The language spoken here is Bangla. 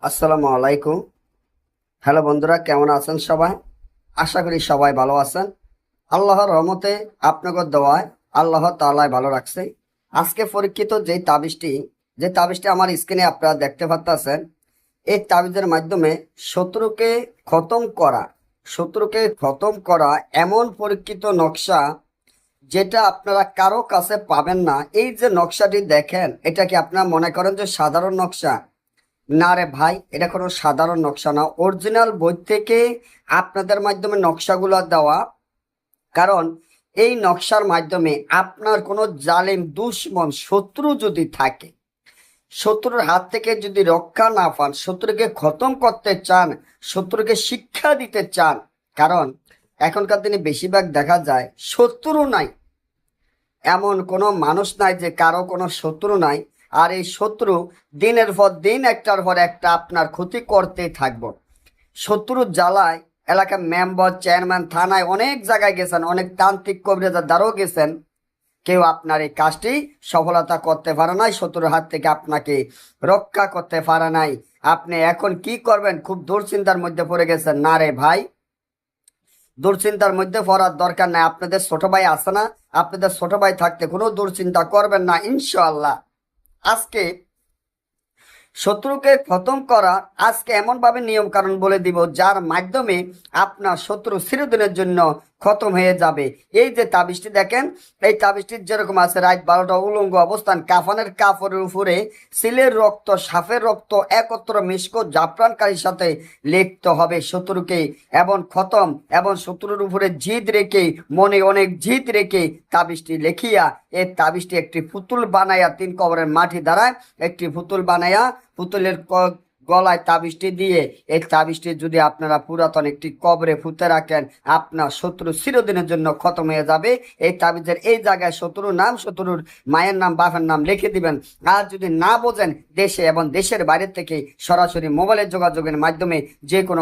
আসসালামু আলাইকুম। হ্যালো বন্ধুরা, কেমন আছেন সবাই? আশা করি সবাই ভালো আছেন। আল্লাহর রহমতে আপনাদের দোয়ায় আল্লাহ তাআলাই ভালো রাখছে। আজকে পরীক্ষিত যে তাবিজটি আমার স্ক্রিনে আপনারা দেখতে পাচ্ছেন, এই তাবিজের মাধ্যমে শত্রুকে খতম করা শত্রুকে খতম করা এমন পরীক্ষিত নকশা, যেটা আপনারা কারো কাছে পাবেন না। এই যে নকশাটি দেখেন, এটা কি আপনারা মনে করেন যে সাধারণ নকশা? না রে ভাই, এটা কোনো সাধারণ নকশা না। অরিজিনাল বই থেকে আপনাদের মাধ্যমে নকশাগুলো দেওয়া। কারণ এই নকশার মাধ্যমে আপনার কোনো জালিম দুশমন শত্রু যদি থাকে, শত্রুর হাত থেকে যদি রক্ষা না পান, শত্রুকে খতম করতে চান, শত্রুকে শিক্ষা দিতে চান। কারণ এখনকার দিনে বেশিরভাগ দেখা যায় শত্রু নাই, এমন কোনো মানুষ নাই যে কারো কোনো শত্রু নাই। আর এই শত্রু দিনের পর দিন একটার পর একটা আপনার ক্ষতি করতে থাকবো। শত্রুর জ্বালায় এলাকার মেম্বার, চেয়ারম্যান, থানায় অনেক জায়গায় গেছেন, অনেক তান্ত্রিক কবিরাজার দ্বারাও গেছেন। কেউ আপনার এই কাজটি সফলতা করতে পারে নাই, শত্রুর হাত থেকে আপনাকে রক্ষা করতে পারে নাই। আপনি এখন কি করবেন? খুব দুশ্চিন্তার মধ্যে পড়ে গেছেন। না রে ভাই, দুশ্চিন্তার মধ্যে পড়ার দরকার নাই। আপনাদের ছোট ভাই আছে না? আপনাদের ছোট ভাই থাকতে কোনো দুশ্চিন্তা করবেন না ইনশাআল্লাহ। আজকে শত্রুকে খতম করা, আজকে এমন ভাবে নিয়ম কারণ বলে দিব, যার মাধ্যমে আপনার শত্রু চিরদিনের জন্য খতম হয়ে যাবে। এই যে তাবিজটি দেখেন, এই তাবিজটির যেরকম আছে রাত 12টা উলঙ্গ অবস্থান, কাফনের কাপড়ের উপরে সিলের রক্ত, সাপের রক্ত একত্র মিশকো জাফরানকারীর সাথে লিখতে হবে শত্রুকে এবং খতম, এবং শত্রুর উপরে জিদ রেখে, মনে অনেক জিদ রেখে তাবিজটি লেখিয়া, এই তাবিজটি একটি পুতুল বানাইয়া, 3 কবরের মাটি দ্বারা একটি পুতুল বানাইয়া, পুতুলের গলায় তাবিজটি দিয়ে, এই তাবিজটি যদি আপনারা পুরাতন একটি কবরে পুঁতে রাখেন, আপনার শত্রু চিরদিনের জন্য খতম হয়ে যাবে। এই তাবিজের এই জায়গায় শত্রুর নাম, শত্রুর মায়ের নাম, বাপের নাম লিখে দিবেন। আর যদি না বোঝেন, দেশে এবং দেশের বাইরে থেকে সরাসরি মোবাইলের যোগাযোগের মাধ্যমে যে কোনো